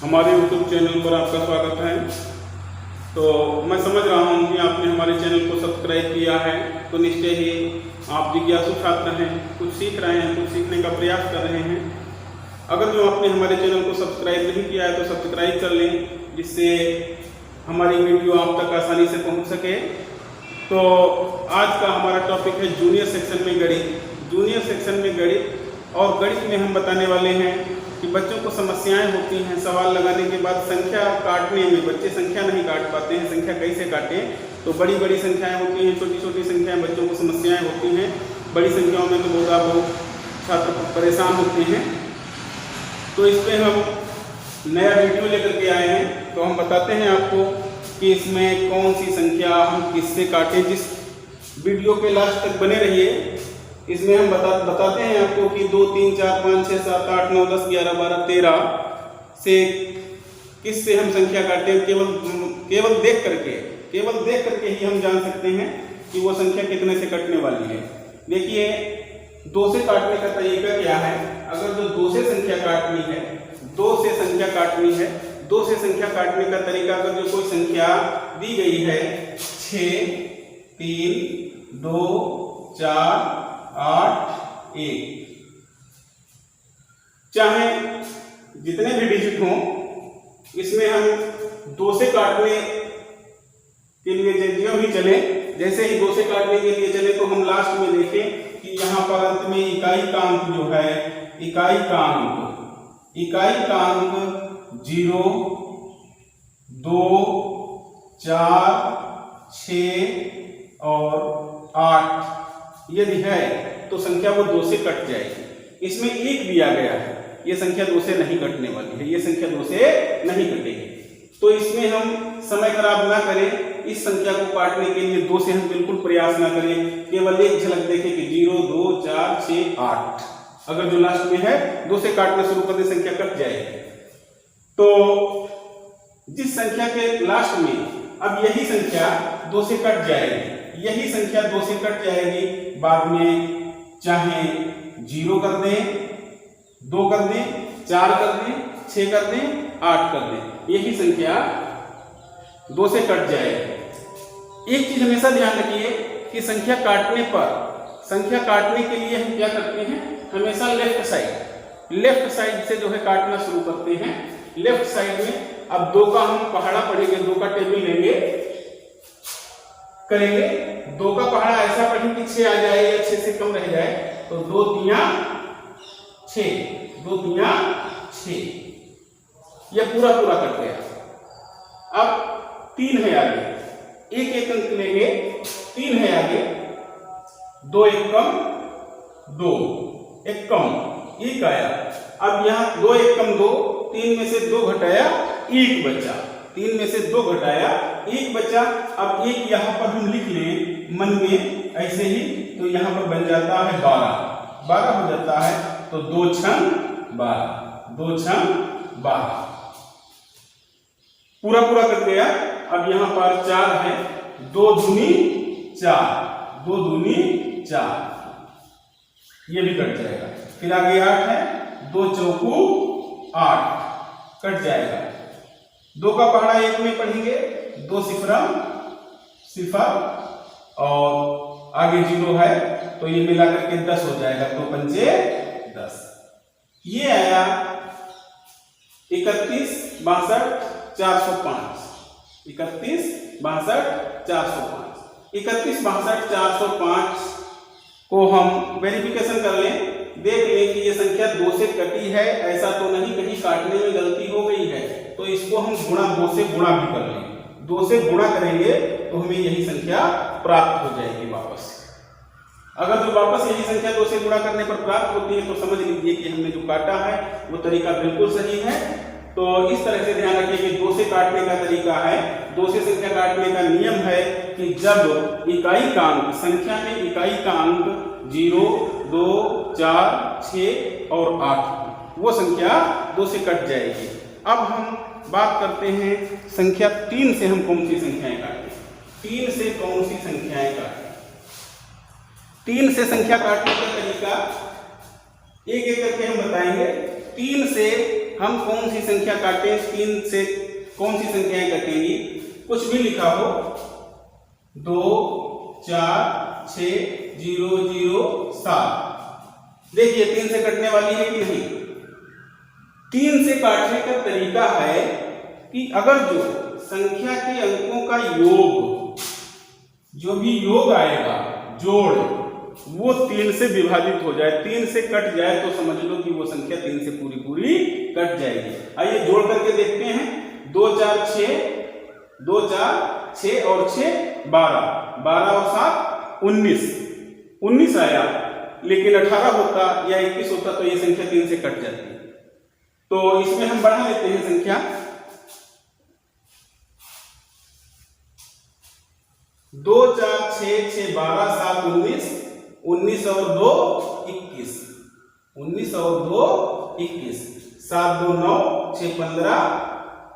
हमारे YouTube channel पर आपका स्वागत है। तो मैं समझ रहा हूँ कि आपने हमारे चैनल को सब्सक्राइब किया है, तो निश्चय ही आप जिज्ञासु छात्र हैं, कुछ सीख रहे हैं, कुछ सीखने का प्रयास कर रहे हैं। अगर जो आपने हमारे चैनल को सब्सक्राइब नहीं किया है तो सब्सक्राइब कर लें, जिससे हमारी वीडियो आप तक आसानी से पहुँच सके। तो आज का हमारा टॉपिक है जूनियर सेक्शन में गणित। जूनियर सेक्शन में गणित और गणित में हम बताने वाले हैं कि बच्चों को समस्याएं होती हैं। सवाल लगाने के बाद संख्या काटने में बच्चे संख्या नहीं काट पाते हैं, संख्या कैसे काटें। तो बड़ी बड़ी संख्याएं होती हैं, छोटी छोटी संख्याएं, बच्चों को समस्याएं होती हैं। बड़ी संख्याओं में तो बहुत छात्र परेशान होते हैं। तो इस पर हम नया वीडियो लेकर के आए हैं। तो हम बताते हैं आपको कि इसमें कौन सी संख्या हम किससे काटें। जिस वीडियो के लास्ट तक बने रहिए। इसमें हम बताते हैं आपको कि 2, 3, 4, 5, 6, 7, 8, 9, 10, 11, 12, 13 से किससे हम संख्या काटें। केवल देख करके ही हम जान सकते हैं कि वो संख्या कितने से कटने वाली है। देखिए, 2 से काटने का तरीका क्या है। अगर जो 2 से संख्या काटनी है, 2 से संख्या काटनी है, 2 से संख्या काटने का तरीका, अगर जो कोई संख्या दी गई है 6, 3, 2, 4, 8, 1, चाहे जितने भी डिजिट हों, इसमें हम 2 से काटने के लिए जो भी चले, जैसे ही 2 से काटने के लिए चले तो हम लास्ट में देखें कि यहाँ पर अंत में इकाई का अंक जो है, इकाई का अंक 0, 2, 4, 6 और 8 यदि है तो संख्या वो 2 से कट जाएगी। इसमें 1 दिया गया है, ये संख्या 2 से नहीं कटने वाली है, ये संख्या 2 से नहीं कटेगी। तो इसमें हम समय खराब ना करें। इस संख्या को काटने के लिए 2 से हम बिल्कुल प्रयास ना करें, केवल एक झलक देखें कि 0, 2, 4, 6, 8। अगर जो लास्ट में है 2 से काटना शुरू कर दे, संख्या कट जाएगी। तो जिस संख्या के लास्ट में अब यही संख्या 2 से कट जाएगी, यही संख्या 2 से कट जाएगी, बाद में चाहे 0 कर दें, 2 कर दें, 4 कर दें, 6 कर दें, 8 कर दें, यही संख्या 2 से कट जाएगी। एक चीज हमेशा ध्यान रखिए कि संख्या काटने के लिए हम क्या करते हैं, हमेशा लेफ्ट साइड से जो है काटना शुरू करते हैं। लेफ्ट साइड में अब 2 का हम पहाड़ा पढ़ेंगे, 2 का टेबल लेंगे, करेंगे। 2 का पहाड़ा ऐसा पढ़ें कि 6 आ जाए या 6 से कम रह जाए, तो 2 तिया 6, 2 तिया 6, यह पूरा कट गया। अब 3 है आगे, एक अंक लेंगे, 3 है आगे, 2 एक कम 2, एक कम 1 आया। अब यहाँ 2 एक कम 2, 3 में से 2 घटाया 1 बचा, 3 में से 2 घटाया 1 बचा। अब 1 यहाँ पर हम लिख लें मन में ऐसे ही, तो यहाँ पर बन जाता है 12 हो जाता है। तो 2 छंग 12, 2 छंग 12, पूरा कट गया। अब यहाँ पर 4 है, 2 दूनी 4, 2 दूनी 4, ये भी कट जाएगा। फिर आगे 8 है, 2 चौकू 8, कट जाएगा। 2 का पहाड़ा 1 में पढ़ेंगे, 2 सिफर और आगे 0 है, तो ये मिला करके 10 हो जाएगा। 2 पंचे 10, ये आया 31, 62, 405, 31, 62, 405। 31, 62, 405 को हम वेरिफिकेशन कर लें, देख लें कि ये संख्या 2 से कटी है, ऐसा तो नहीं कहीं काटने में गलती हो गई है। तो इसको हम 2 से गुणा भी कर लें, 2 से गुणा करेंगे तो हमें यही संख्या प्राप्त हो जाएगी वापस। अगर जो वापस यही संख्या 2 से गुणा करने पर प्राप्त होती है तो समझ लीजिए कि हमने जो काटा है वो तरीका बिल्कुल सही है। तो इस तरह से ध्यान रखिए कि 2 से काटने का तरीका है, 2 से संख्या काटने का नियम है कि जब इकाई का अंक, संख्या में इकाई का अंक 0, 2, 4, 6 और 8, वो संख्या 2 से कट जाएगी। अब हम बात करते हैं संख्या 3 से हम कौन सी संख्याएं काटें। 3 से कौन सी संख्याएं काटें, 3 से संख्या काटने का तरीका एक एक करके हम बताएंगे। 3 से हम कौन सी संख्या काटें, 3 से कौन सी संख्याएं कटेंगी, कुछ भी लिखा हो, 2 4 6 0 0 7। देखिए 3 से कटने वाली है कि नहीं। 3 से काटने का तरीका है कि अगर जो संख्या के अंकों का योग, जो भी योग आएगा जोड़, वो 3 से विभाजित हो जाए, 3 से कट जाए तो समझ लो कि वो संख्या 3 से पूरी पूरी कट जाएगी। आइए जोड़ करके देखते हैं। 2 4 6, 2 4 6 और 6 12, 12 और 7 19, 19 आया, लेकिन 18 होता या 21 होता तो ये संख्या 3 से कट जाती। तो इसमें हम बढ़ा लेते हैं संख्या। 2 4 6 6 12 7 19, 19 और 2 21, 19 और 2 21, 7 2 9 6 15,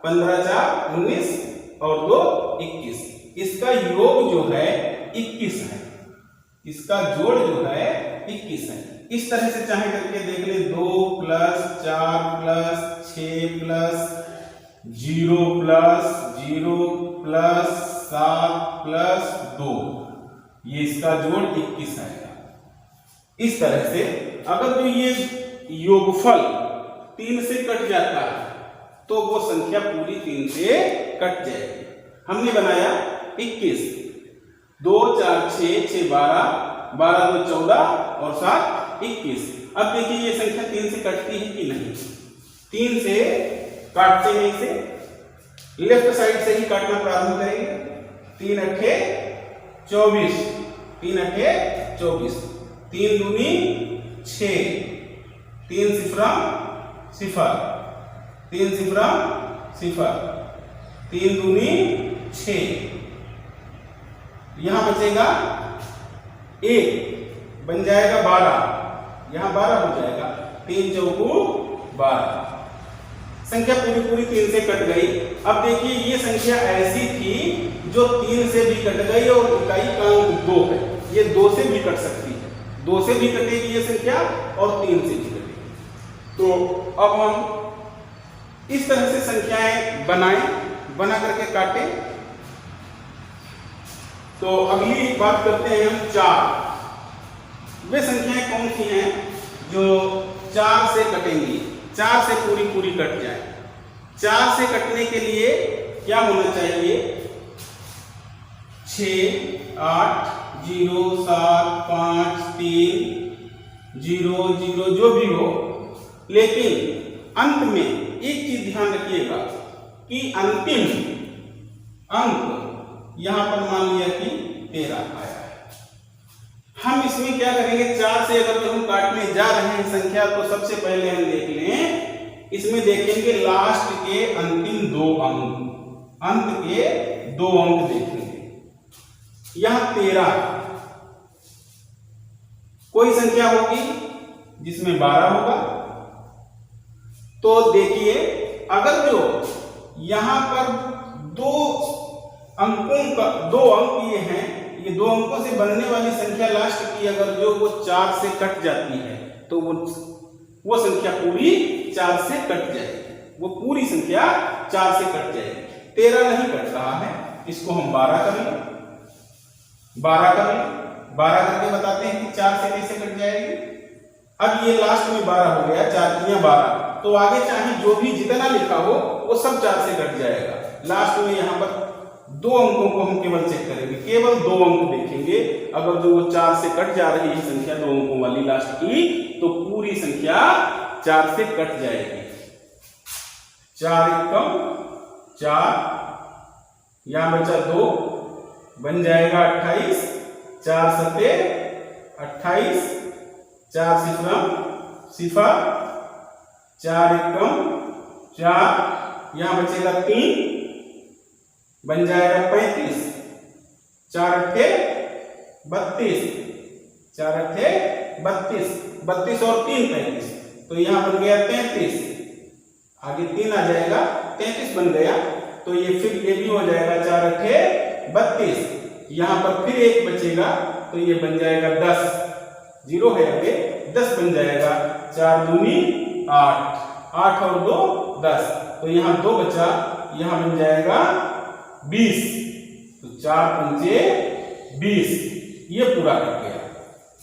15 4 19 और 2 21। इसका योग जो है 21 है, इसका जोड़ जो है 21 है। इस तरह से चाहे करके देख ले, 2 plus 4 plus 6 plus 0 plus 0 plus 7 plus 2, ये इसका जोड़ 21 आएगा। इस तरह से अगर तो ये योगफल 3 से कट जाता है तो वो संख्या पूरी 3 से कट जाएगी। हमने बनाया 21, 2 4 6 6 12, 12 2 14 और 7 21। अब देखिए ये संख्या 3 से कटती है कि नहीं। 3 से काटते हैं, इसे लेफ्ट साइड से ही काटना प्रारंभ करेंगे। 3 अट्ठे 24, 3 अट्ठे 24, 3 दूनी 6, 3 सिफरा सिफर, 3 सिफरा सिफर, 3 दूनी 6, यहां बचेगा 1, बन जाएगा 12, यहां 12 हो जाएगा, 3 चौकू 12, संख्या पूरी पूरी 3 से कट गई। अब देखिए ये संख्या ऐसी थी जो 3 से भी कट गई और इकाई का अंक 2 है, ये 2 से भी कट सकती है, 2 से भी कटेगी ये संख्या और 3 से भी कटेगी। तो अब हम इस तरह से संख्याएं बनाएं, बना करके काटें। तो अगली बात करते हैं हम 4। वे संख्याएं कौन सी हैं जो 4 से कटेंगी, 4 से पूरी पूरी कट जाए। 4 से कटने के लिए क्या होना चाहिए, 6 8 0 7 5 3 0 0 जो भी हो, लेकिन अंत में एक चीज ध्यान रखिएगा कि अंतिम अंक यहां पर मान लिया कि 13 आया है। हम इसमें क्या करेंगे, 4 से अगर जो हम काटने जा रहे हैं संख्या, तो सबसे पहले हम देख लें, इसमें देखेंगे लास्ट के अंतिम 2 अंक, अंत के 2 अंक देखेंगे। यहां 13, कोई संख्या होगी जिसमें 12 होगा। तो देखिए अगर जो यहां पर 2 अंकों का 2 अंक ये हैं, ये 2 अंकों से बनने वाली संख्या लास्ट की अगर जो वो 4 से कट जाती है तो वो संख्या पूरी 4 से कट जाएगी, वो पूरी संख्या 4 से कट जाएगी। 13 नहीं कट रहा है, इसको हम 12 कर लें, 12 कर लें, 12 करके बताते हैं कि 4 से कैसे कट जाएगी। अब ये लास्ट में 12 हो गया, 4 तियां 12, तो आगे चाहे जो भी जितना लिखा हो वो सब 4 से कट जाएगा। लास्ट में यहाँ पर 2 अंकों को हम केवल चेक करेंगे, केवल 2 अंक देखेंगे। अगर जो वो 4 से कट जा रही है संख्या 2 अंकों वाली लास्ट की, तो पूरी संख्या 4 से कट जाएगी। 4 एकम 4, यहां बचा 2, बन जाएगा 28, 4 सते 28, 4 सिफरम सिफर, 4 एकम 4, यहां बचेगा 3, बन जाएगा 35, 4 अट्ठे 32, 4 अट्ठे 32, 32 और 3 35, तो यहां बन गया 33, आगे 3 आ जाएगा, 33 बन गया। तो ये फिर ये भी हो जाएगा 4 अट्ठे 32, यहां पर फिर 1 बचेगा तो ये बन जाएगा 10, 0 है आगे 10 बन जाएगा, 4 दूनी 8, 8 और 2 10, तो यहाँ 2 बचा, यहाँ बन जाएगा 20, तो 4 पंचे 20, ये पूरा कट गया।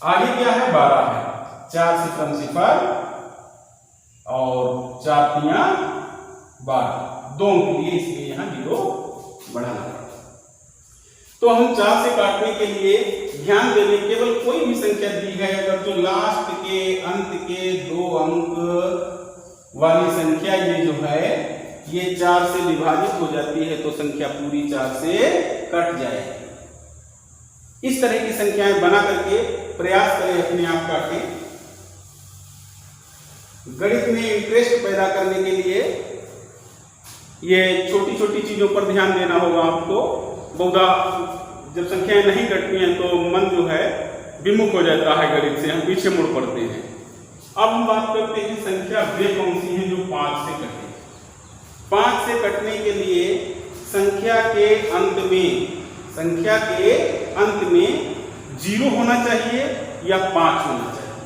आगे क्या है, 12 है, 4 सिफर सिफर और 4 तिया 12, 2 के लिए, इसलिए यहाँ 0 बढ़ाना पड़ा। तो हम 4 से काटने के लिए ध्यान देने, केवल कोई भी संख्या दी है, अगर जो लास्ट के अंत के 2 अंक वाली संख्या ये जो है ये 4 से विभाजित हो जाती है तो संख्या पूरी 4 से कट जाएगी। इस तरह की संख्याएं बना करके प्रयास करें अपने आप काटें। गणित में इंटरेस्ट पैदा करने के लिए ये छोटी छोटी चीजों पर ध्यान देना होगा आपको। बहुधा जब संख्याएं नहीं कटती हैं तो मन जो है विमुख हो जाता है गणित से, हम पीछे मुड़ पड़ते हैं। अब हम बात करते हैं संख्या वे कौन सी हैं जो 5 से कटे। 5 से कटने के लिए संख्या के अंत में 0 होना चाहिए या 5 होना चाहिए।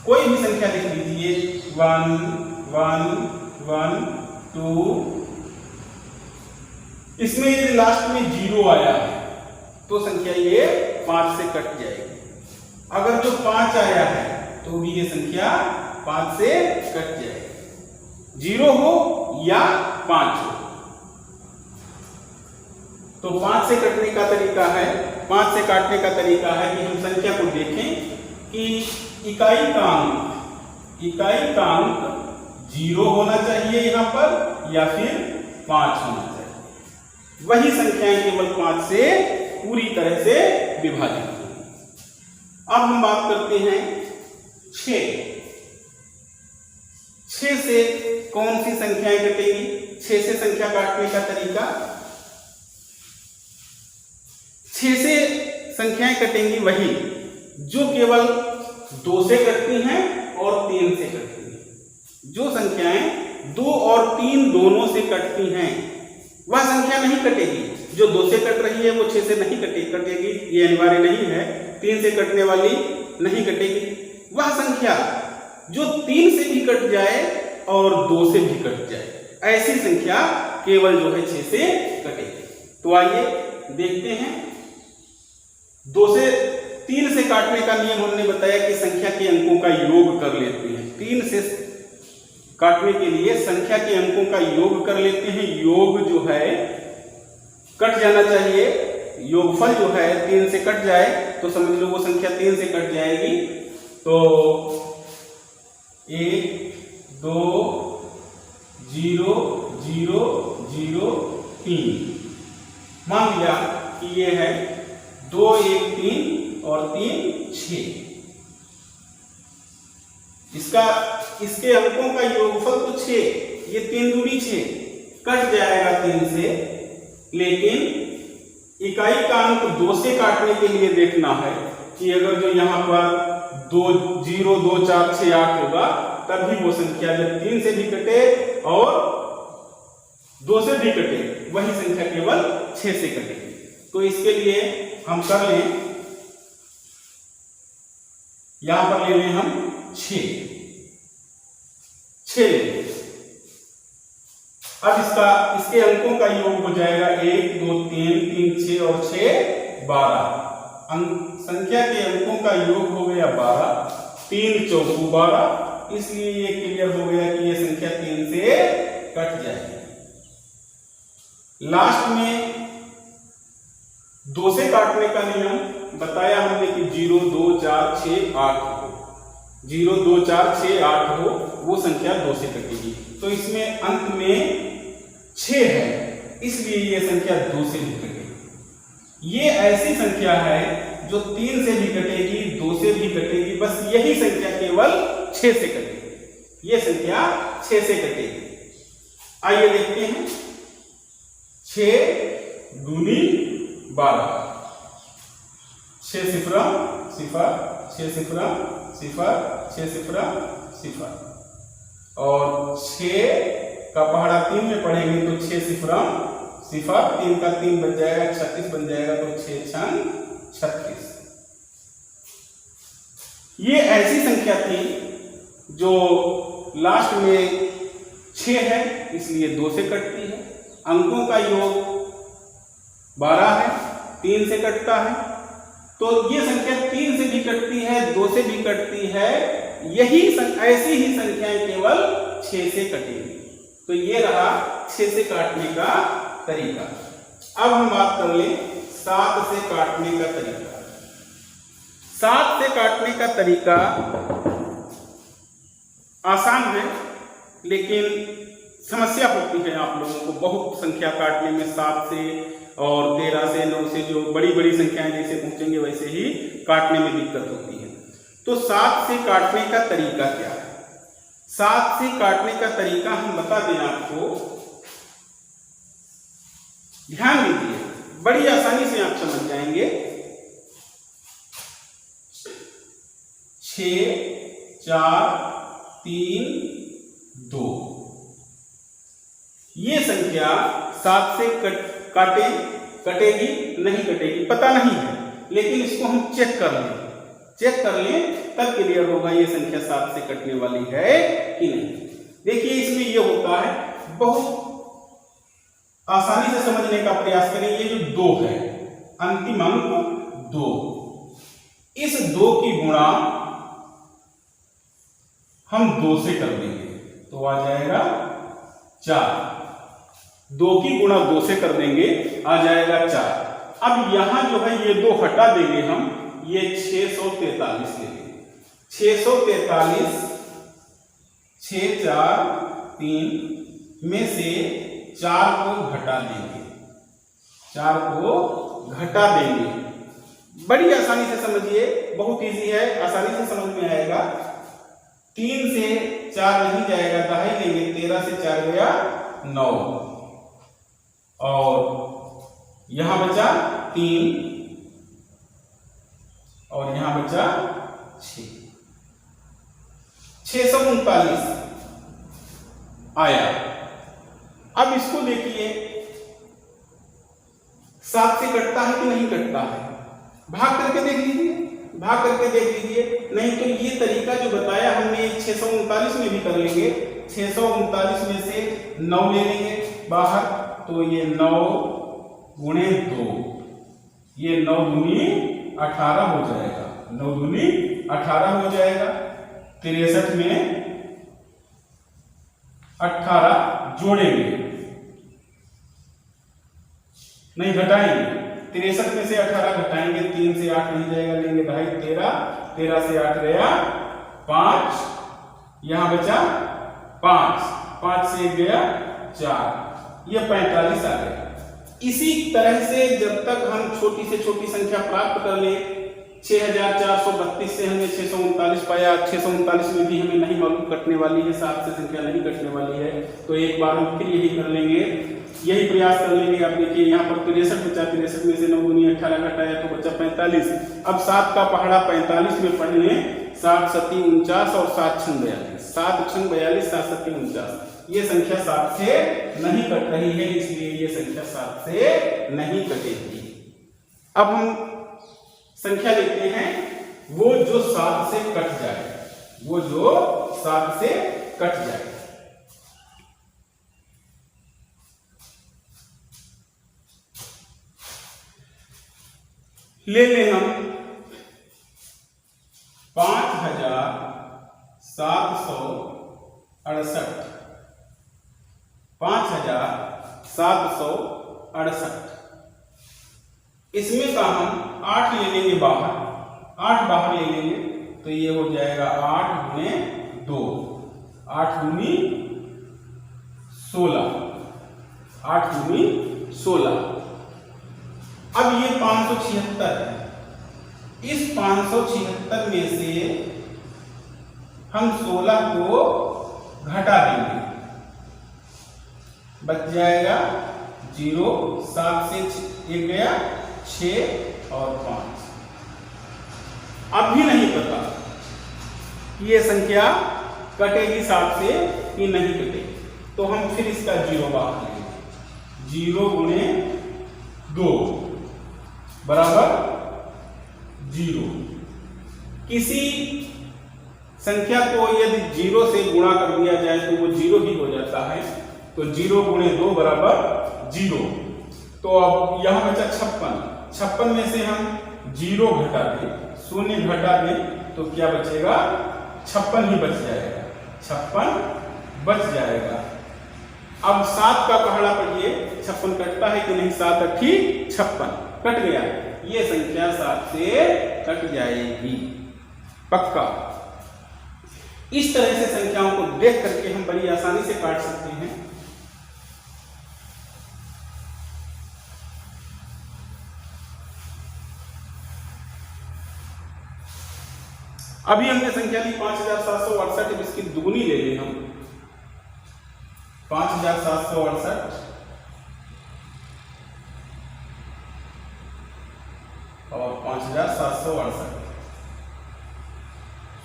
कोई भी संख्या लिख लीजिए, 1 1 1 2, इसमें यदि लास्ट में 0 आया है तो संख्या ये 5 से कट जाएगी। अगर जो 5 आया है तो भी ये संख्या 5 से कट जाएगी, 0 हो या 5 हो। तो 5 से कटने का तरीका है, 5 से काटने का तरीका है कि हम संख्या को देखें कि इकाई का अंक 0 होना चाहिए यहां पर या फिर 5 होना चाहिए। वही संख्याएं केवल 5 से पूरी तरह से विभाजित होंगी। अब हम बात करते हैं 6 से कौन सी संख्याएं कटेंगी। 6 से संख्या काटने का तरीका, 6 से संख्याएं कटेंगी वही जो केवल 2 से कटती हैं और 3 से कटती हैं। जो संख्याएं 2 और 3 दोनों से कटती हैं वह संख्या नहीं कटेगी। जो 2 से कट रही है वो 6 से नहीं कटेगी, ये अनिवार्य नहीं है। 3 से कटने वाली नहीं कटेगी। वह संख्या जो 3 से भी कट जाए और 2 से भी कट जाए, ऐसी संख्या केवल जो है 6 से कटेगी। तो आइए देखते हैं। 2 से 3 से काटने का नियम हमने बताया कि संख्या के अंकों का योग कर लेते हैं। 3 से काटने के लिए संख्या के अंकों का योग कर लेते हैं। योग जो है कट जाना चाहिए, योगफल जो है 3 से कट जाए तो समझ लो वो संख्या 3 से कट जाएगी। तो 1 2 0 0 0 3, मान लिया कि ये है 2 1 3 और 3 6। इसके अंकों का योगफल तो 6, ये 3 दूनी 6 कट जाएगा 3 से। लेकिन इकाई का अंक 2 से काटने के लिए देखना है कि अगर जो यहाँ पर 2 0 2 4 6 8 होगा तभी वो संख्या जब 3 से भी कटे और 2 से भी कटे वही संख्या केवल 6 से कटेगी। तो इसके लिए हम कर लें, यहां पर ले लें हम 6 ले लें। अब इसके अंकों का योग हो जाएगा 1 2 3 3 6 और 6 12। संख्या के अंकों का योग हो गया 12, 3 4 12, इसलिए ये क्लियर हो गया कि ये संख्या 3 से कट जाएगी। लास्ट में 2 से काटने का नियम बताया हमने कि 0 2 4 6 8 हो, 0 2 4 6 8 हो, वो संख्या 2 से कटेगी। तो इसमें अंत में 6 है, इसलिए ये संख्या 2 से भी कटेगी। ये ऐसी संख्या है जो 3 से भी कटेगी, 2 से भी कटेगी, बस यही संख्या केवल 6 से कटेगी। ये संख्या 6 से कटेगी। आइए देखते हैं। 6 दूनी 12, 6 सिफरा सिफर, 6 सिफरा सिफर, 6 सिफरा सिफर और 6 का पहाड़ा 3 में पढ़ेंगे तो 6 सिफरा सिफर, 3 का 3 बन जाएगा 36 बन जाएगा, तो 6 6 36। ये ऐसी संख्या थी जो लास्ट में 6 है इसलिए 2 से कटती है। अंकों का योग 12 है, 3 से कटता है। तो ये संख्या 3 से भी कटती है, 2 से भी कटती है। ऐसी ही संख्याएं केवल 6 से कटेंगी। तो ये रहा 6 से काटने का तरीका। अब हम बात कर लें 7 से काटने का तरीका। 7 से काटने का तरीका आसान है, लेकिन समस्या होती है आप लोगों को बहुत संख्या काटने में। 7 से और 13 से 9 से जो बड़ी बड़ी संख्याएं जैसे पहुंचेंगे वैसे ही काटने में दिक्कत होती है। तो 7 से काटने का तरीका क्या है? 7 से काटने का तरीका हम बता दें आपको, ध्यान दीजिए, बड़ी आसानी से आप समझ जाएंगे। 6, 4, 3, 2 ये संख्या 7 से कटेगी नहीं कटेगी पता नहीं है, लेकिन इसको हम चेक कर लें तब क्लियर होगा ये संख्या 7 से कटने वाली है कि नहीं। देखिए इसमें ये होता है, बहुत आसानी से समझने का प्रयास करें। ये जो 2 है, अंतिम अंक 2, इस 2 की गुणा हम 2 से कर देंगे तो आ जाएगा 4। 2 की गुणा 2 से कर देंगे आ जाएगा 4। अब यहां जो है ये 2 हटा देंगे हम, ये 643 लेंगे। 643 6, 4, 3 में से 4 को घटा देंगे, 4 को घटा देंगे। बड़ी आसानी से समझिए, बहुत इजी है, आसानी से समझ में आएगा। 3 से 4 नहीं जाएगा, दहाई लेंगे, 13 से 4 गया 9 और यहां बचा 3 और यहां बचा 6। 639 आया। अब इसको देखिए 7 से कटता है कि नहीं कटता है, भाग करके देख लीजिए, नहीं तो ये तरीका जो बताया हमने 639 में भी कर लेंगे। 639 में से 9 ले लेंगे बाहर, तो ये 9 गुणे 2, ये 9 दूनी 18 हो जाएगा, 9 दूनी 18 हो जाएगा। 63 में 18 जोड़ेंगे, नहीं घटाएंगे। 63 में से 18 घटाएंगे, 3 से 8 नहीं जाएगा, लेंगे ढाई, 13 से 8 गया 5, यहां बचा 5 से 1 गया 4, ये 45 आ गया। इसी तरह से जब तक हम छोटी से छोटी संख्या प्राप्त कर ले, 6432 से हमने 639 पाया, 639 में भी हमें नहीं मालूम कटने वाली है, 7 से संख्या नहीं कटने वाली है, तो एक बार हम फिर यही कर लेंगे, यही प्रयास कर लेंगे। आप देखिए यहाँ पर 63 बचा, 63 में से 9 दूनी 18 घटाया तो बचा 45। अब 7 का पहाड़ा 45 में पढ़ लें, 7 सत्ती 49 और 7 छंग 42, 7 छंग 42, 7 सत्ती 49। ये संख्या 7 से नहीं कट रही है, इसलिए ये संख्या 7 से नहीं कटेगी। अब हम संख्या लेते हैं वो जो 7 से कट जाए, वो जो 7 से कट जाए। ले लें हम 5768, 5768। इसमें का हम 8 ले लेंगे बाहर, 8 बाहर ले लेंगे तो ये हो जाएगा 8 गुणे 2, 8 दूनी 16, 8 दूनी 16। अब ये 576 है, इस 576 में से हम 16 को घटा देंगे, बच जाएगा 0, 7 से 1 गया 6 और 5। अब भी नहीं पता ये संख्या कटेगी 7 से कि नहीं कटेगी, तो हम फिर इसका 0 बाहर लेंगे। 0 गुणे 2 बराबर 0। किसी संख्या को यदि 0 से गुणा कर दिया जाए तो वो 0 ही हो जाता है। तो 0 गुणे 2 बराबर 0। तो अब यहाँ बचा 56। 56 में से हम 0 घटा दें, 0 घटा दें तो क्या बचेगा? 56 ही बच जाएगा, 56 बच जाएगा। अब 7 का पहाड़ा पढ़िए, 56 कटता है कि नहीं? 7 अट्ठी 56 कट गया। ये संख्या 7 से कट जाएगी पक्का। इस तरह से संख्याओं को देख करके हम बड़ी आसानी से काट सकते हैं। अभी हमने संख्या ली 5768, अब इसकी दुगुनी ले ली हम 5768 और 5768।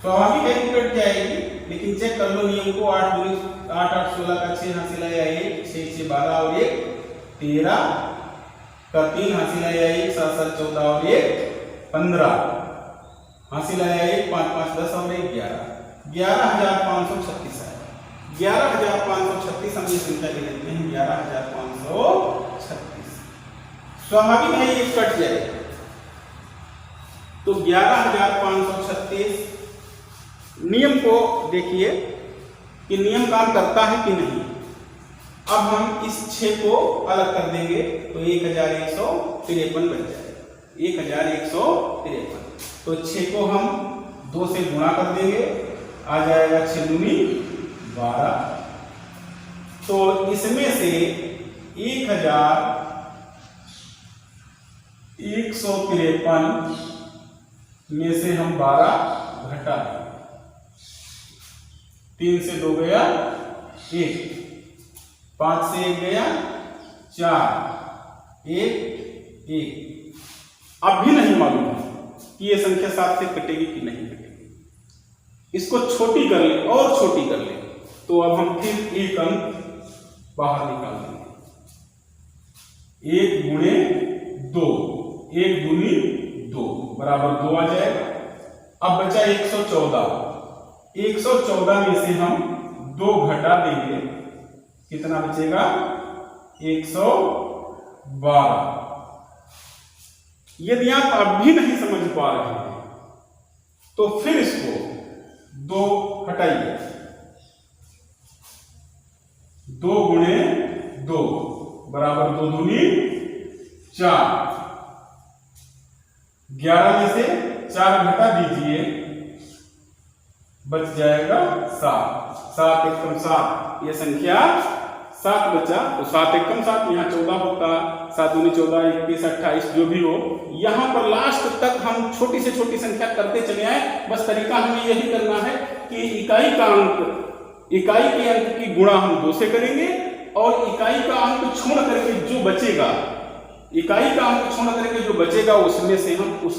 स्वाभाविक है कि कट जाएगी, लेकिन चेक कर लो नियम को। 8 दूनी 8 8 16 का 6 हासिल आया 1, 6 6 12 और 1 13 का 3 हासिल आया 1, 7 7 14 और 1 15 हासिल आया 1, 5 5 10 और 1 11। 11536 है। 11536 हम ये संख्या ले लेते हैं, 11536। स्वाभाविक है ये कट जाएगा। तो 11536 नियम को देखिए कि नियम काम करता है कि नहीं। अब हम इस 6 को अलग कर देंगे तो 1153 बन जाएगा, 1153। तो 6 को हम 2 से गुणा कर देंगे, आ जाएगा 6 दूनी 12। तो इसमें से 1153 में से हम 12 घटा दें। 3 से 2 गया 1, 5 से 1 गया 4, 1 1। अब भी नहीं मालूम है कि ये संख्या 7 से कटेगी कि नहीं कटेगी। इसको छोटी कर ले और छोटी कर ले तो अब हम फिर एक अंक बाहर निकाल देंगे। 1 गुणे 2, 1 दूनी 2 बराबर 2 आ जाएगा। अब बचा 114। 114 में से हम 2 घटा देंगे, कितना बचेगा? 112। यदि आप अब भी नहीं समझ पा रहे हैं तो फिर इसको 2 हटाइए। 2 गुणे 2 बराबर 2 दूनी 4। 11 में से 4 घटा दीजिए, बच जाएगा 7। 7 एकम 7, ये संख्या 7 बचा। तो 7 एकम 7, यहाँ 14 होता, 7 दूनी 14, 21 28 जो भी हो। यहाँ पर लास्ट तक हम छोटी से छोटी संख्या करते चले आए। बस तरीका हमें यही करना है कि इकाई के अंक की गुणा हम 2 से करेंगे और इकाई का अंक छोड़ करके जो बचेगा, इकाई का अंक छोड़ करके जो बचेगा उसमें से हम उस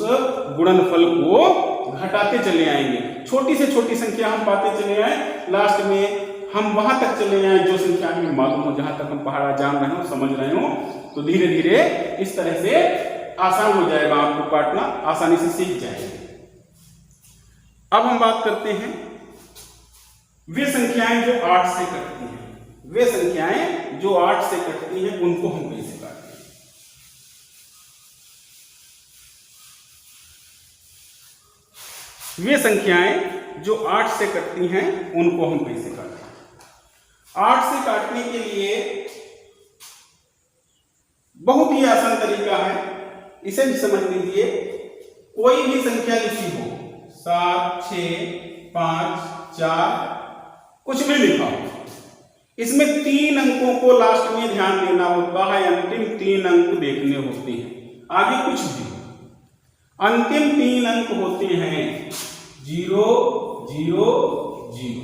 गुणनफल को घटाते चले आएंगे। छोटी से छोटी संख्या हम पाते चले आए, लास्ट में हम वहां तक चले आए जो संख्या हमें मालूम हो, जहां तक हम पहाड़ा जान रहे हो, समझ रहे हो। तो धीरे धीरे इस तरह से आसान हो जाएगा, आपको काटना आसानी से सीख जाएंगे। अब हम बात करते हैं वे संख्याएं जो 8 से कटती हैं। वे संख्याएं जो 8 से कटती हैं उनको हम कैसे काटते हैं? वे संख्याएं जो 8 से कटती हैं उनको हम कैसे काटते हैं? 8 से काटने के लिए बहुत ही आसान तरीका है, इसे भी समझ लीजिए। कोई भी संख्या लिखी हो, 7 6 5 4 कुछ भी लिखा हो, इसमें 3 अंकों को लास्ट में ध्यान देना होता है। अंतिम 3 अंक देखने होते हैं, आगे कुछ भी। अंतिम 3 अंक होते हैं 0 0 0।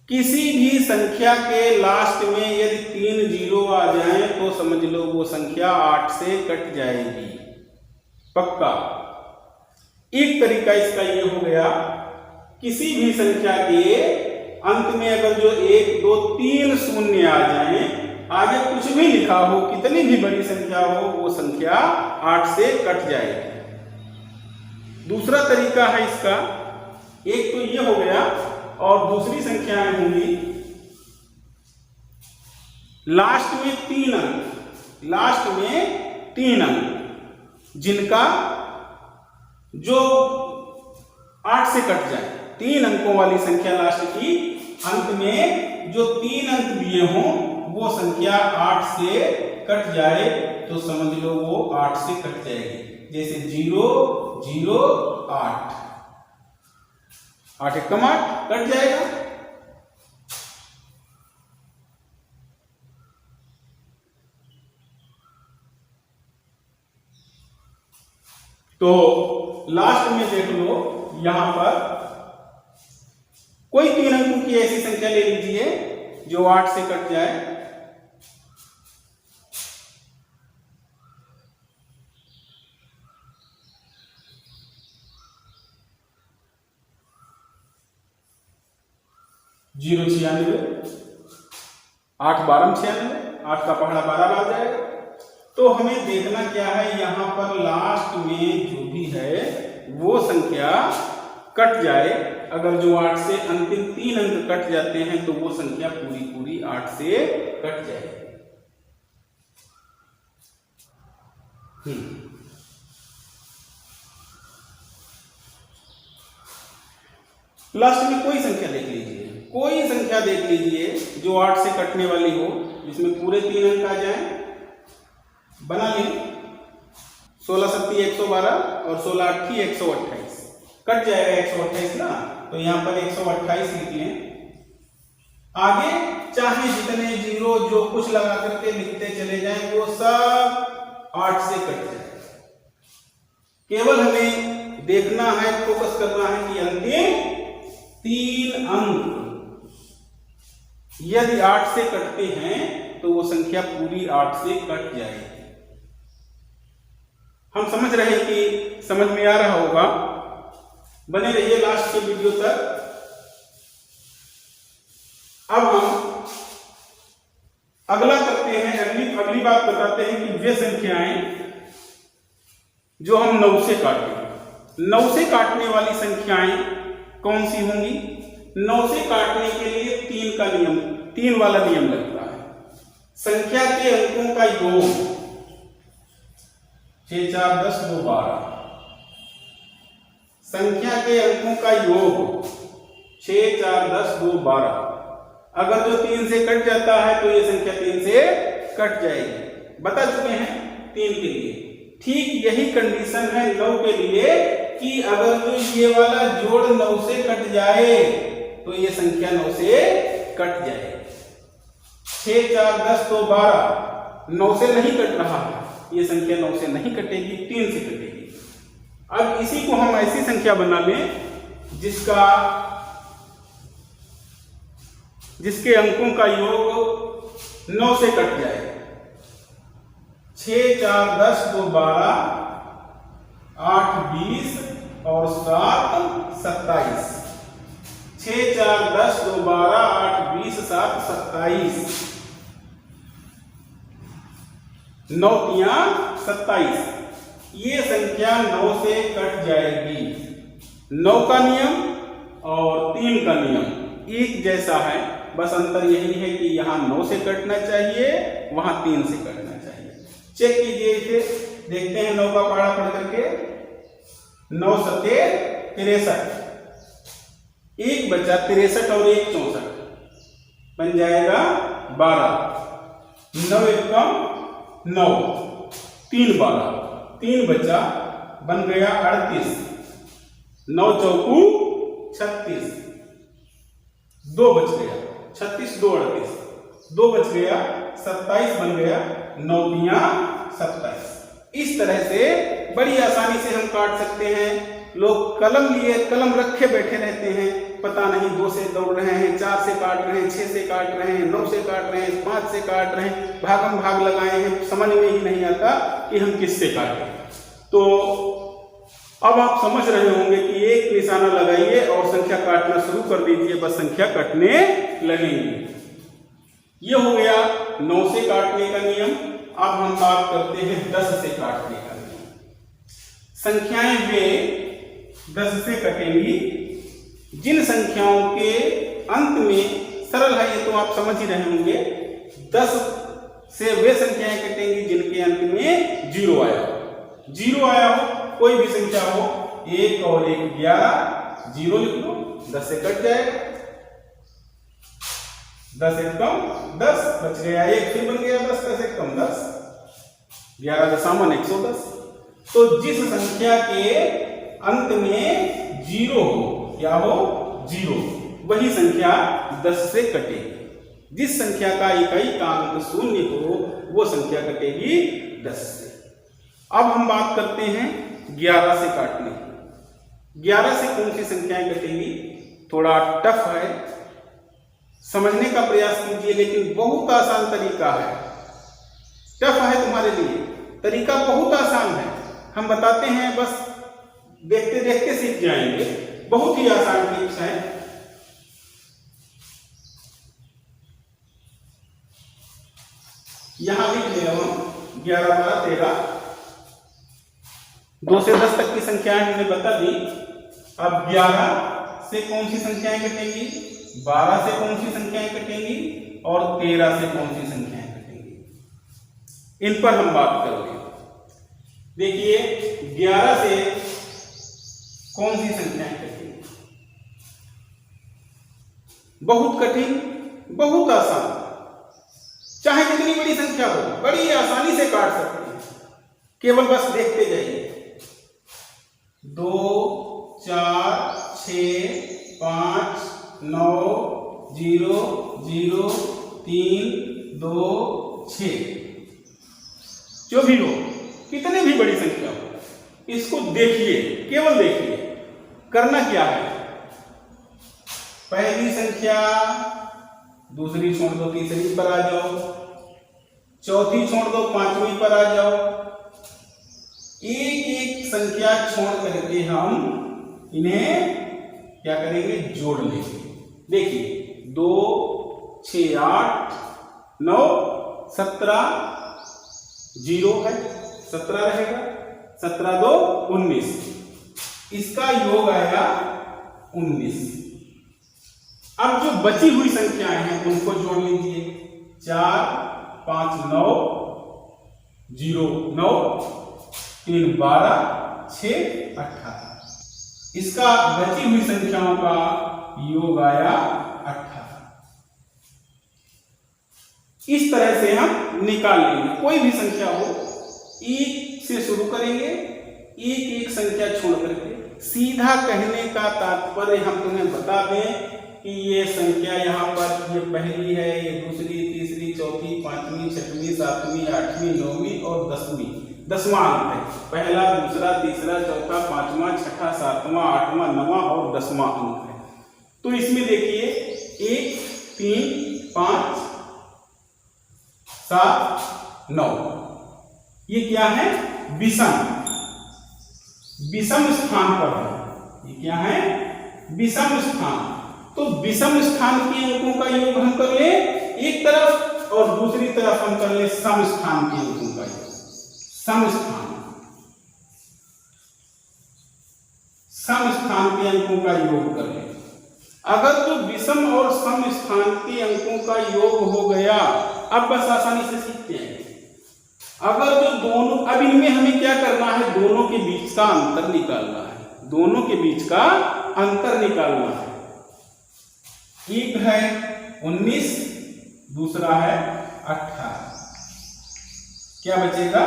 किसी भी संख्या के लास्ट में यदि 3 0 आ जाए तो समझ लो वो संख्या 8 से कट जाएगी पक्का। एक तरीका इसका ये हो गया, किसी भी संख्या के अंत में अगर जो 1 2 3 शून्य आ जाए, आगे कुछ भी लिखा हो, कितनी भी बड़ी संख्या हो, वो संख्या 8 से कट जाएगी। दूसरा तरीका है इसका, एक तो ये हो गया, और दूसरी संख्याएं होंगी लास्ट में 3 अंक, लास्ट में 3 अंक जिनका जो 8 से कट जाए। 3 अंकों वाली संख्या लास्ट की अंत में जो 3 अंक दिए हों वो संख्या 8 से कट जाए तो समझ लो वो 8 से कट जाएगी। जैसे 0 0 8, 8 एकम 8 कट जाएगा। तो लास्ट में देख लो, यहां पर कोई 3 अंकों की ऐसी संख्या ले लीजिए जो 8 से कट जाए। जीरो 96, 8 12 96, 8 का पहाड़ा 12 बार जाएगा। तो हमें देखना क्या है, यहां पर लास्ट में जो भी है वो संख्या कट जाए। अगर जो 8 से अंतिम 3 अंक कट जाते हैं तो वो संख्या पूरी पूरी 8 से कट जाएगी। लास्ट में कोई संख्या देख लीजिए, कोई संख्या देख लीजिए जो 8 से कटने वाली हो, जिसमें पूरे 3 अंक आ जाएं। बना लें, 16 7 112 और 16 8 128, कट जाएगा 128 ना, तो यहां पर 128 लिख लें। आगे चाहे जितने जीरो जो कुछ लगा करके लिखते चले जाएं वो सब 8 से कट जाए। केवल हमें देखना है, फोकस करना है कि अंतिम 3 अंक यदि 8 से कटते हैं तो वो संख्या पूरी 8 से कट जाएगी। हम समझ रहे हैं कि समझ में आ रहा होगा। बने रहिए लास्ट के वीडियो तक। अब हम अगला करते हैं, अगली बात बताते हैं कि वे संख्याएं जो हम 9 से काटें। 9 से काटने वाली संख्याएं कौन सी होंगी? 9 से काटने के लिए 3 का नियम, 3 वाला नियम लगता है। संख्या के अंकों का योग 6 4 10 2 12, संख्या के अंकों का योग 6 4 10 2 12। अगर जो 3 से कट जाता है तो ये संख्या 3 से कट जाएगी। बता चुके हैं 3 के लिए। ठीक यही कंडीशन है 9 के लिए कि अगर जो ये वाला जोड़ 9 से कट जाए तो ये संख्या 9 से कट जाए। 6 4 10 2 12 9 से नहीं कट रहा है, ये संख्या 9 से नहीं कटेगी, 3 से कटेगी। अब इसी को हम ऐसी संख्या बना लें जिसके अंकों का योग 9 से कट जाए। 6 4 10 2 12, 8 20 और 7 27। 6 4 10 2 12, 8 20 7 27, 9 3 27। ये संख्या 9 से कट जाएगी। 9 का नियम और 3 का नियम एक जैसा है, बस अंतर यही है कि यहाँ 9 से कटना चाहिए, वहां 3 से कटना चाहिए। चेक कीजिए इसे, देखते हैं 9 का पहाड़ा पढ़ करके। 9 7 63, एक बचा 63 और 1 64, बन जाएगा 12। 9 एकम 9, 3 12, 3 बचा, बन गया 38। 9 चौकू 36, 2 बच गया, 36 2 38, 2 बच गया, 27 बन गया, 9 3 27। इस तरह से बड़ी आसानी से हम काट सकते हैं। लोग कलम लिए, कलम रखे बैठे रहते हैं, पता नहीं 2 से दौड़ रहे हैं, 4 से काट रहे हैं, 6 से काट रहे हैं, 9 से काट रहे हैं, 5 से काट रहे हैं, भागम भाग लगाए हैं, समझ में ही नहीं आता कि हम किससे काटें। तो अब आप समझ रहे होंगे कि एक निशाना लगाइए और संख्या काटना शुरू कर दीजिए, बस संख्या कटने लगेंगी। ये हो गया 9 से काटने का नियम। अब हम बात करते हैं 10 से काटने का नियम। संख्याएं वे 10 से कटेंगी जिन संख्याओं के अंत में, सरल है ये तो आप समझ ही रहे होंगे, 10 से वे संख्याएं कटेंगी जिनके अंत में 0 आया हो। 0 आया हो, कोई भी संख्या हो, 1 और 1 11, 0 लिख लो, 10 से कट जाएगा, 10 एक कम 10 बच गया, 1 फिर बन गया 10, 10 एक कम 10, 11 दशामन 110। तो जिस संख्या के अंत में 0 हो, क्या हो 0, वही संख्या 10 से कटेगी। जिस संख्या का इकाई का अंक 0 हो, वो संख्या कटेगी 10 से। अब हम बात करते हैं 11 से काटने की। 11 से कौन सी संख्याएं कटेंगी? थोड़ा टफ है, समझने का प्रयास कीजिए, लेकिन बहुत आसान तरीका है। टफ है तुम्हारे लिए, तरीका बहुत आसान है, हम बताते हैं, बस देखते देखते सीख जाएंगे। बहुत ही आसान टिप्स है। यहां लिख ले हम 11 12 13, 2 से 10 तक की संख्याएं हमने बता दी। अब 11 से कौन सी संख्याएं कटेंगी, 12 से कौन सी संख्याएं कटेंगी और 13 से कौन सी संख्याएं कटेंगी, इन पर हम बात करेंगे। देखिए 11 से कौन सी संख्याएं कटेंगी? बहुत कठिन, बहुत आसान, चाहे कितनी बड़ी संख्या हो, बड़ी आसानी से काट सकते हैं, केवल बस देखते जाइए। 2 4 6 5 9 0 0 3 2 6, जो भी हो, कितनी भी बड़ी संख्या हो, इसको देखिए, केवल देखिए। करना क्या है, पहली संख्या, दूसरी छोड़ दो, तीसरी पर आ जाओ, चौथी छोड़ दो, पांचवी पर आ जाओ। एक एक संख्या छोड़ करके हम इन्हें क्या करेंगे, जोड़ लेंगे। देखिए 2 6 8 9 17, 0 है, 17 रहेगा, 17 2 19, इसका योग आया 19। अब जो बची हुई संख्याएं हैं उनको जोड़ लीजिए। 4 5 9 0 9 3 12 6 18, इसका बची हुई संख्याओं का योग आया 18। इस तरह से हम निकाल लेंगे, कोई भी संख्या हो, 1 से शुरू करेंगे, एक एक संख्या छोड़ करके। सीधा कहने का तात्पर्य हम तुम्हें बता दें कि ये संख्या यहाँ पर, ये पहली है, ये दूसरी, तीसरी, चौथी, पांचवी, छठवीं, सातवीं, आठवीं, नौवीं और 10वीं, 10वां अंक है। पहला, दूसरा, तीसरा, चौथा, पांचवा, छठा, सातवां, आठवां, 9वां और 10वां अंक है। तो इसमें देखिए 1 3 5 7 9, ये क्या है, विषम स्थान पर है। ये क्या है, विषम स्थान। तो विषम स्थान के अंकों का योग हम कर ले एक तरफ, और दूसरी तरफ हम कर ले सम स्थान के अंकों का योग। सम स्थान के अंकों का योग कर ले। अगर तो विषम और सम स्थान के अंकों का योग हो गया, अब बस आसानी से सीखते हैं। अगर जो दोनों, अब इनमें हमें क्या करना है, दोनों के बीच का अंतर निकालना है, दोनों के बीच का अंतर निकालना है। एक है 19, दूसरा है 18, क्या बचेगा,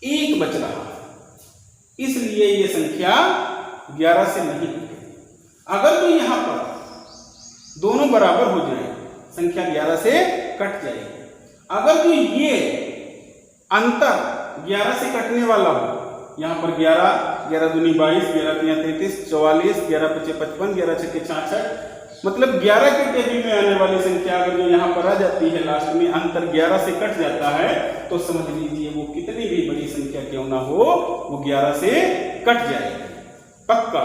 1 बच रहा है, इसलिए ये संख्या 11 से नहीं कटेगी। अगर तो यहां पर दोनों बराबर हो जाए, संख्या 11 से कट जाएगी। अगर तो ये अंतर 11 से कटने वाला हो, यहाँ पर 11 11 दूनी 22, 11 3 33, 44, 11 5 55, 11 6 66, मतलब 11 के टेबल में आने वाली संख्या अगर जो यहाँ पर आ जाती है, लास्ट में अंतर 11 से कट जाता है, तो समझ लीजिए वो कितनी भी बड़ी संख्या क्यों ना हो, वो 11 से कट जाएगी पक्का।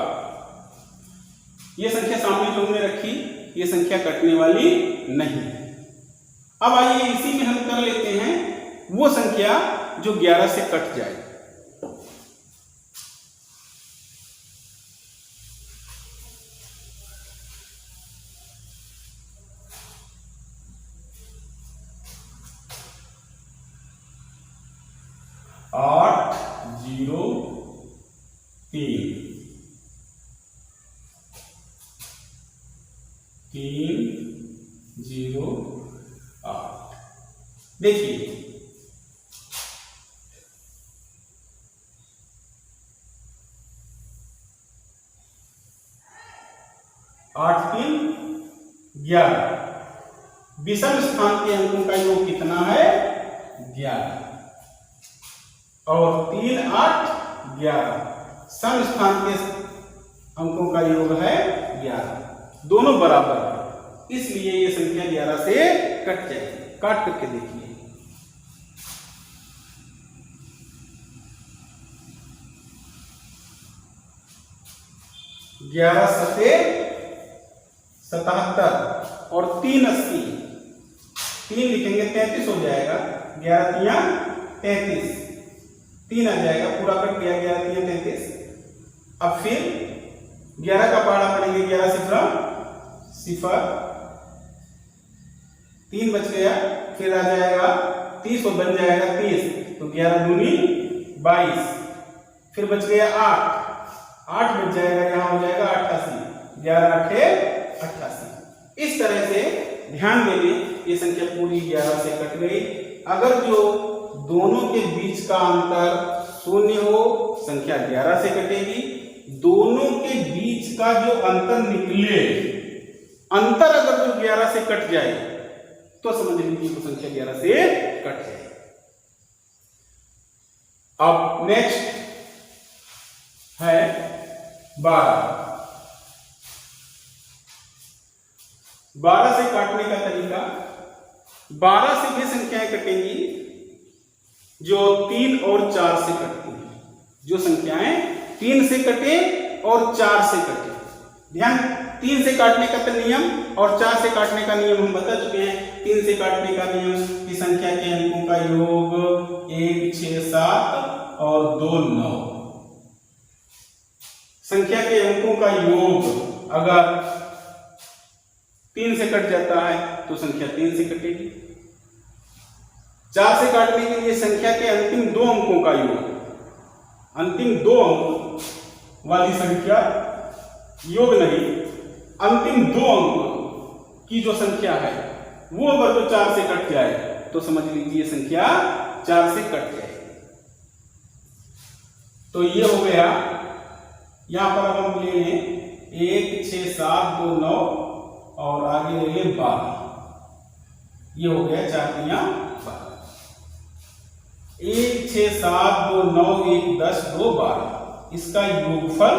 ये संख्या सामने जो हमने रखी, ये संख्या कटने वाली नहीं है। अब आइए इसी में हम कर लेते हैं वो संख्या जो 11 से कट जाए। 0 3 3 0 8। देखिए 8 3 11। विषम स्थान के अंकों का योग कितना है? 11। और 3 8 11। सम स्थान के अंकों का योग है 11। दोनों बराबर है, इसलिए ये संख्या 11 से कट जाएगी। काट करके देखिए। 11 सते 77 और 3 80। 3 लिखेंगे 33 हो जाएगा। 11 तिया 33, 3 आ जाएगा, पूरा कट गया। 11 तिया 33। अब फिर 11 का पहाड़ा पड़ेंगे। 11 सिफरा 0, 3 बच गया। फिर आ जाएगा 30 और बन जाएगा 30, तो 11 दूनी 22। फिर बच गया 8 बच जाएगा, यहाँ हो जाएगा 88। 11 8 88। इस तरह से ध्यान देंगे, ये संख्या पूरी 11 से कट गई। अगर जो दोनों के बीच का अंतर 0 हो, संख्या 11 से कटेगी। दोनों के बीच का जो अंतर निकले, अंतर अगर जो 11 से कट जाए तो समझ लीजिए तो संख्या 11 से कट जाए। अब नेक्स्ट है 12। 12 से काटने का तरीका। 12 से वे संख्याएं कटेंगी जो 3 और 4 से कटती हैं। जो संख्याएं 3 से कटे और 4 से कटे। ध्यान, 3 से काटने का तो नियम और 4 से काटने का नियम हम बता चुके हैं। 3 से काटने का नियम कि संख्या के अंकों का योग 1 6 7 और 2 9। संख्या के अंकों का योग अगर 3 से कट जाता है तो संख्या 3 से कटेगी। 4 से काटने के लिए संख्या के अंतिम 2 अंकों का योग, अंतिम 2 अंक वाली संख्या, योग नहीं, अंतिम 2 अंक की जो संख्या है वो अगर तो 4 से कट जाए तो समझ लीजिए संख्या 4 से कट जाएगी। तो ये हो गया। यहां पर अब हम ले लें 1 6 7 2 9 और आगे ले लें 12। ये हो गया 4 तिया 12। 1 6 7 2 9 1 10 2 12। इसका योगफल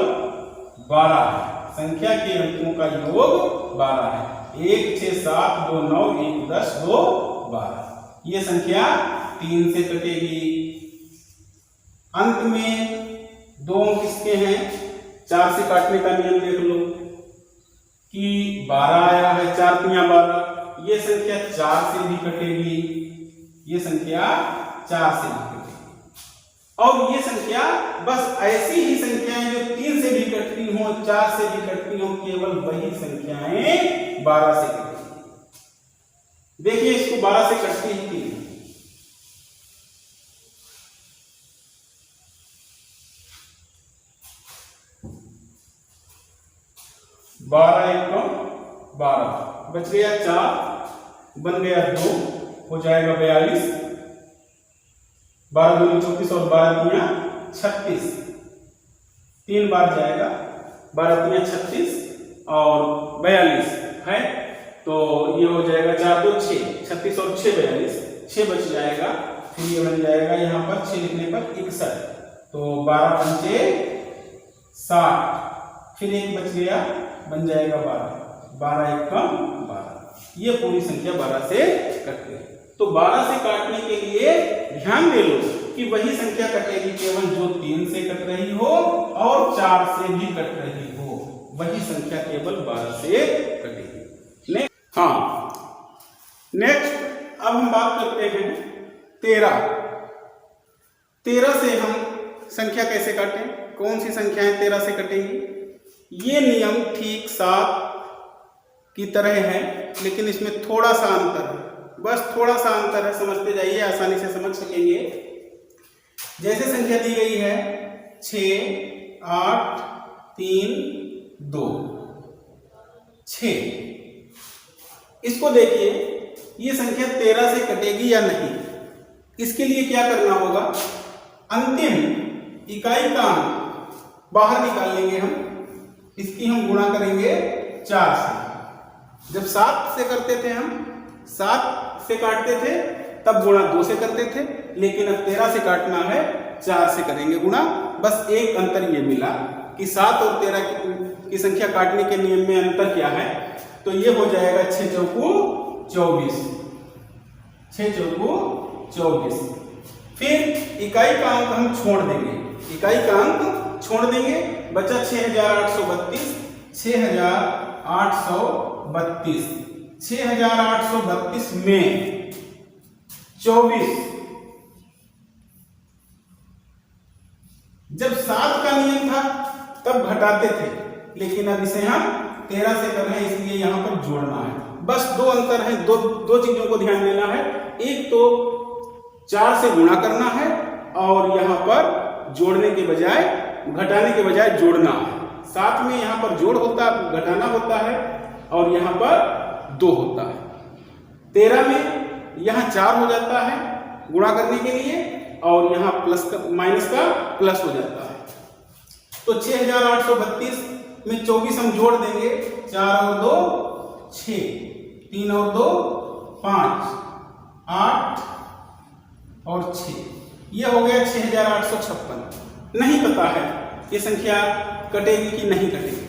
12 है। संख्या के अंकों का योग 12 है। 1 6 7 2 9 1 10 2 12। ये संख्या 3 से कटेगी। अंत में 2 अंक किसके हैं? 4 से काटने का नियम देख लो कि 12 आया है, 4 तिया 12। ये संख्या 4 से भी कटेगी। ये संख्या 4 से भी कटेगी। और ये संख्या बस ऐसी ही संख्याएं जो 3 से भी कटती हो, 4 से भी कटती हो, केवल वही संख्याएं 12 से कटती। देखिए इसको 12 से कटती ही थी। 12 1 12, बच गया 4, बन गया 2, हो जाएगा 42। 12 दूनी 34 और 12 तिया 36। 3 बार जाएगा। 12 तिया 36 और 42 है, तो ये हो जाएगा 4 2 6, 36 और 6 42, 6 बच जाएगा। फिर ये बन जाएगा यहाँ पर 6 लिखने पर 61, तो 12 पंचे 60, फिर 1 बच गया, बन जाएगा 12, 12 1 12। ये पूरी संख्या 12 से कट गई। तो 12 से काटने के लिए ध्यान दे लो कि वही संख्या कटेगी केवल जो 3 से कट रही हो और 4 से भी कट रही हो, वही संख्या केवल 12 से कटेगी। नेक्स्ट अब हम बात करते हैं 13। 13 से हम संख्या कैसे काटें? कौन सी संख्याएं 13 से कटेंगी? ये नियम ठीक 7 की तरह है, लेकिन इसमें थोड़ा सा अंतर है, बस थोड़ा सा अंतर है। समझते जाइए, आसानी से समझ सकेंगे। जैसे संख्या दी गई है 6, 8, 3, 2, 6। इसको देखिए, ये संख्या 13 से कटेगी या नहीं। इसके लिए क्या करना होगा, अंतिम इकाई का अंक बाहर निकाल लेंगे हम। इसकी हम गुणा करेंगे 4 से। जब 7 से करते थे हम, 7 से काटते थे, तब गुणा 2 से करते थे, लेकिन अब 13 से काटना है, 4 से करेंगे गुणा। बस एक अंतर ये मिला कि 7 और 13 की संख्या काटने के नियम में अंतर क्या है, तो ये हो जाएगा 6 चौकू 24, 6 चौकू 24। फिर इकाई का अंक हम छोड़ देंगे, इकाई का अंक छोड़ देंगे, बचा 6832, 6832, 6832 में 24। जब 7 का नियम था तब घटाते थे, लेकिन अब इसे हम 13 से कर रहे हैं, इसलिए यहां पर जोड़ना है। बस दो अंतर है, दो चीजों को ध्यान देना है। एक तो 4 से गुणा करना है, और यहां पर जोड़ने के बजाय, घटाने के बजाय जोड़ना है। 7 में यहां पर जोड़ होता, घटाना होता है, और यहां पर 2 होता है। 13 में यहां 4 हो जाता है गुणा करने के लिए, और यहां प्लस का माइनस का प्लस हो जाता है। तो 6832 में 24 हम जोड़ देंगे, 4 और 2 6, 3 और 2 5, 8 और 6, यह हो गया 6856। नहीं पता है ये संख्या कटेगी कि नहीं कटेगी।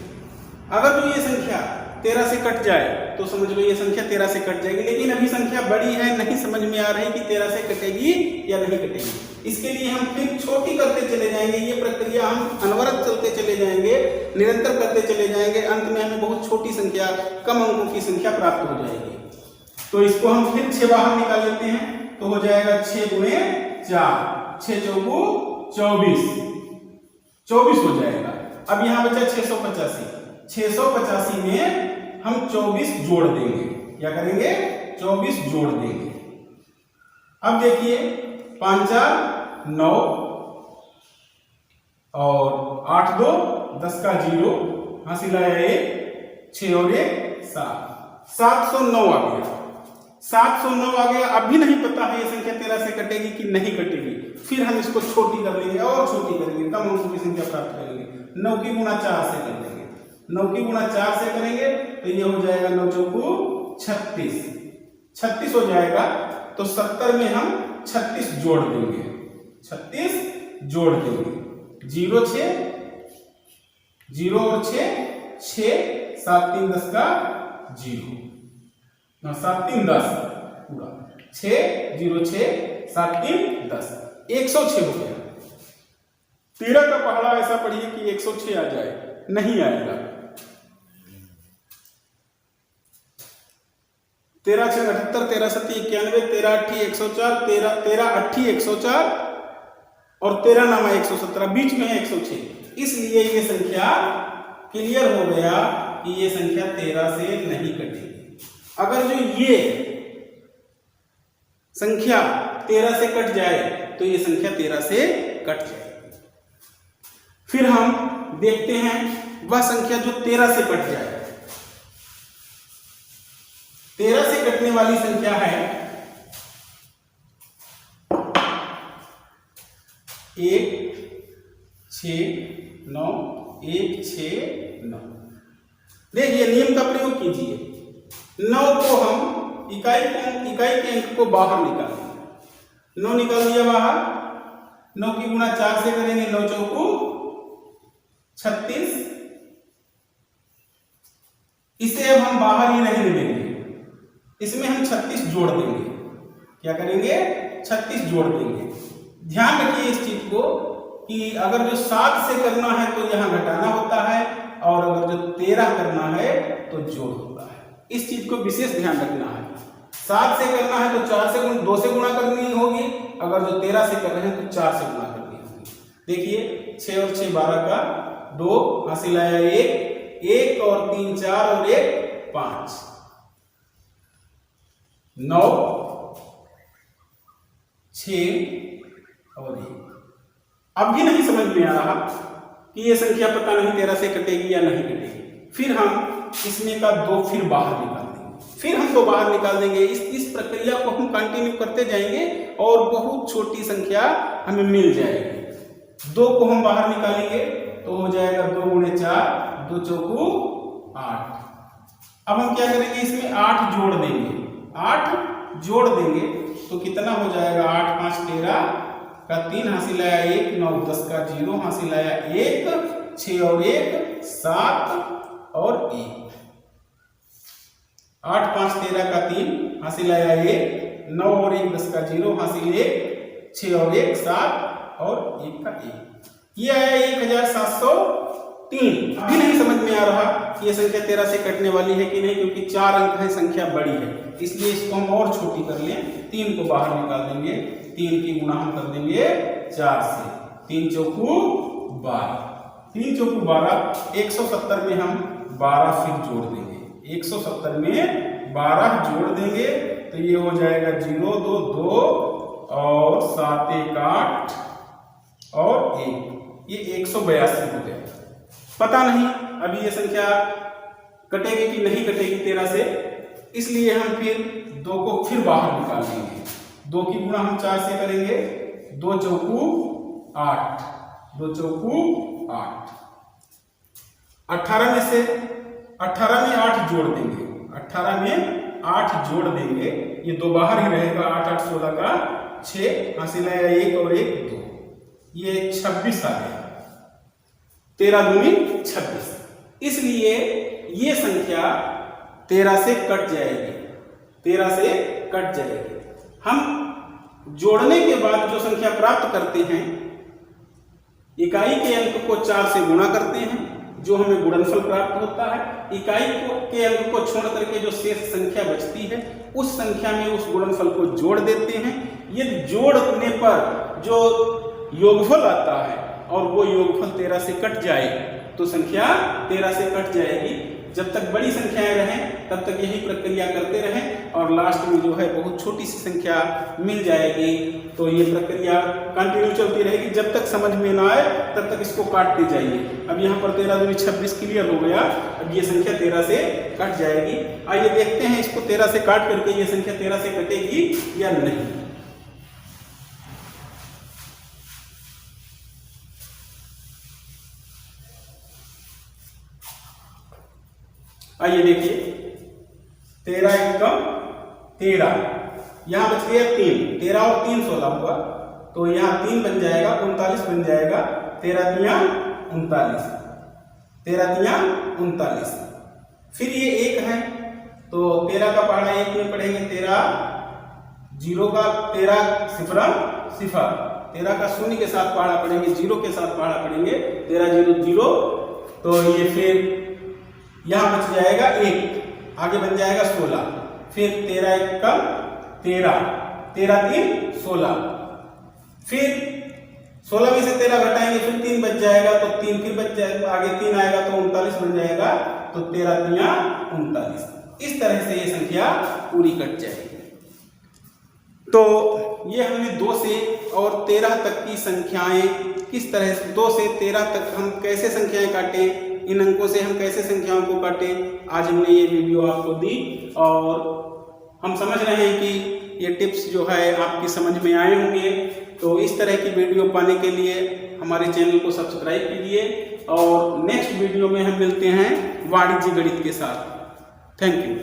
अगर तो ये संख्या 13 से कट जाए तो समझ लो ये संख्या 13 से कट जाएगी, लेकिन अभी संख्या बड़ी है, नहीं समझ में आ रही कि 13 से कटेगी या नहीं कटेगी। इसके लिए हम फिर छोटी करते चले जाएंगे, ये प्रक्रिया हम अनवरत चलते चले जाएंगे, निरंतर करते चले जाएंगे। अंत में हमें बहुत छोटी संख्या, कम अंकों की संख्या प्राप्त हो जाएगी। तो इसको हम फिर 6 बाहर निकाल लेते हैं, तो हो जाएगा 6 गुणे 4, 6 चौकू 24, 24 हो जाएगा। अब यहां बचा 685, 685 में हम 24 जोड़ देंगे। क्या करेंगे, 24 जोड़ देंगे। अब देखिए 5 4 9 और 8 2 10 का 0, हासिल आया 1, 6 और 1 7, 709 आ गया। 709 आ गया। अब भी नहीं पता है ये संख्या 13 से कटेगी कि नहीं कटेगी। फिर हम इसको छोटी कर लेंगे और छोटी करेंगे, कम अंकों की संख्या प्राप्त करेंगे। 9 की गुणा 4 से कर देंगे, 9 की गुणा 4 से करेंगे तो ये हो जाएगा 9 चौकू 36, 36 हो जाएगा। तो 70 में हम 36 जोड़ देंगे, 36 जोड़ देंगे। 0 6, 0 और 6 6, 7 3 10 का 0, 7 3 10 पूरा, 6 0 6 7 3 10, 106 हो गया। 13 का पहाड़ा ऐसा पढ़िए कि 106 आ जाए, नहीं आएगा। 13 6 78, 13 7 91, 13 8 104, 13 8 104 और 13 9 117, बीच में है 106। इसलिए ये संख्या क्लियर हो गया कि ये संख्या 13 से नहीं कटेगी। अगर जो ये संख्या 13 से कट जाए तो ये संख्या 13 से कट जाएगी। फिर हम देखते हैं वह संख्या जो 13 से कट जाए। 13 से कटने वाली संख्या है 1 6 9, 1 6 9। देखिए नियम का प्रयोग कीजिए। 9 को हम इकाई के अंक को बाहर निकालेंगे। 9 निकाल दिया बाहर, 9 की गुणा 4 से करेंगे, 9 चौकू 36। इसे अब हम बाहर ही नहीं मिलेंगे, इसमें हम 36 जोड़ देंगे। क्या करेंगे, 36 जोड़ देंगे। ध्यान रखिए इस चीज को कि अगर जो 7 से करना है तो यहां घटाना होता है, और अगर जो 13 करना है तो जोड़ होता है। इस चीज को विशेष ध्यान रखना है। 7 से करना है तो 4 से 2 से गुणा करनी होगी, अगर जो 13 से कर रहे हैं तो 4 से गुणा करनी होगी। देखिए 6 और 6 12 का 2, हासिल आया 1, 1 और 3 4 और 1 5, 9 6 और 1 अब भी नहीं समझ में आ रहा कि ये संख्या पता नहीं 13 से कटेगी या नहीं कटेगी, फिर हम इसमें का 2 फिर बाहर निकाल देंगे, फिर हम 2 बाहर निकाल देंगे। इस प्रक्रिया को हम कंटिन्यू करते जाएंगे और बहुत छोटी संख्या हमें मिल जाएगी। 2 को हम बाहर निकालेंगे तो हो जाएगा 2 गुणे 4, 2 चौकू 8। अब हम क्या करेंगे, इसमें 8 जोड़ देंगे, 8 जोड़ देंगे तो कितना हो जाएगा, 8 5 13 का 3 हासिल आया 1, 9 10 का 0 हासिल आया 1, 6 और 1 7 और 1। 8 5 13 का 3 हासिल आया 1, 9 और 1 10 का 0 हासिल 1, 6 और 1 7 और 1 का 1। ये आया 1703। अभी नहीं समझ में आ रहा कि ये संख्या 13 से कटने वाली है कि नहीं, क्योंकि 4 अंक है, संख्या बड़ी है, इसलिए इसको हम और छोटी कर लें। 3 को बाहर निकाल देंगे, 3 की गुणा हम कर देंगे 4 से, 3 चौकू 12, 3 चौकू 12। 170 में हम 12 फिर जोड़ देंगे, 170 में 12 जोड़ देंगे तो ये हो जाएगा 0 2 2 और 7 1 8 और 1, ये 182 हो गया। पता नहीं अभी ये संख्या कटेगी कि नहीं कटेगी 13 से, इसलिए हम फिर 2 को फिर बाहर निकाल देंगे। 2 की गुणा हम 4 से करेंगे, 2 चौकू 8, 2 चौकू 8। 18 में से 18 में 8 जोड़ देंगे, 18 में 8 जोड़ देंगे, ये 2 बाहर ही रहेगा, 8 8 16 का 6 हासिल आया 1 और 1 2, ये 26 आ गया, 13 दूनी 26। इसलिए ये संख्या 13 से कट जाएगी, 13 से कट जाएगी। हम जोड़ने के बाद जो संख्या प्राप्त करते हैं, इकाई के अंक को 4 से गुणा करते हैं, जो हमें गुणनफल प्राप्त होता है। इकाई के अंक को छोड़ करके जो शेष संख्या बचती है, उस संख्या में उस गुणनफल को जोड़ देते हैं। यदि जोड़ने पर जो योगफल आता है और वो योगफल 13 से कट जाए तो संख्या 13 से कट जाएगी। जब तक बड़ी संख्याएं रहें तब तक यही प्रक्रिया करते रहें और लास्ट में जो है बहुत छोटी सी संख्या मिल जाएगी। तो ये प्रक्रिया कंटिन्यू चलती रहेगी जब तक समझ में ना आए, तब तक इसको काटते जाइए। अब यहाँ पर 13 दूनी 26 क्लियर हो गया। अब ये संख्या 13 से कट जाएगी। आइए देखते हैं इसको 13 से काट करके ये संख्या 13 से कटेगी या नहीं। आइए देखिए, 13 एकम 13, यहां बच गया 3, 13 और 3 16 हुआ, तो यहां 3 बन जाएगा, 39 बन जाएगा, 13 तिया 39, 13 तिया 39। फिर ये 1 है तो 13 का पहाड़ा 1 में पढ़ेंगे, 13 0 का 13 सिफरा सिफर, 13 का 0 के साथ पहाड़ा पढ़ेंगे, 0 के साथ पहाड़ा पढ़ेंगे, 13 0 0, तो ये फिर यहां बच जाएगा 1, आगे बन जाएगा 16, फिर 13 1 का 13, 13 3 16, फिर 16 में से 13 घटाएंगे, फिर 3 बच जाएगा, तो 3 फिर बच जाएगा, आगे 3 आएगा तो 39 बन जाएगा, तो 13 तिया 39। इस तरह से ये संख्या पूरी कट जाएगी। तो ये हमने 2 से और 13 तक की संख्याएं किस तरह से 2 से 13 तक हम कैसे संख्याएं काटें, इन अंकों से हम कैसे संख्याओं को काटें, आज हमने ये वीडियो आपको दी और हम समझ रहे हैं कि ये टिप्स जो है आपकी समझ में आए होंगे। तो इस तरह की वीडियो पाने के लिए हमारे चैनल को सब्सक्राइब कीजिए और नेक्स्ट वीडियो में हम मिलते हैं वाणिज्य गणित के साथ। Thank you.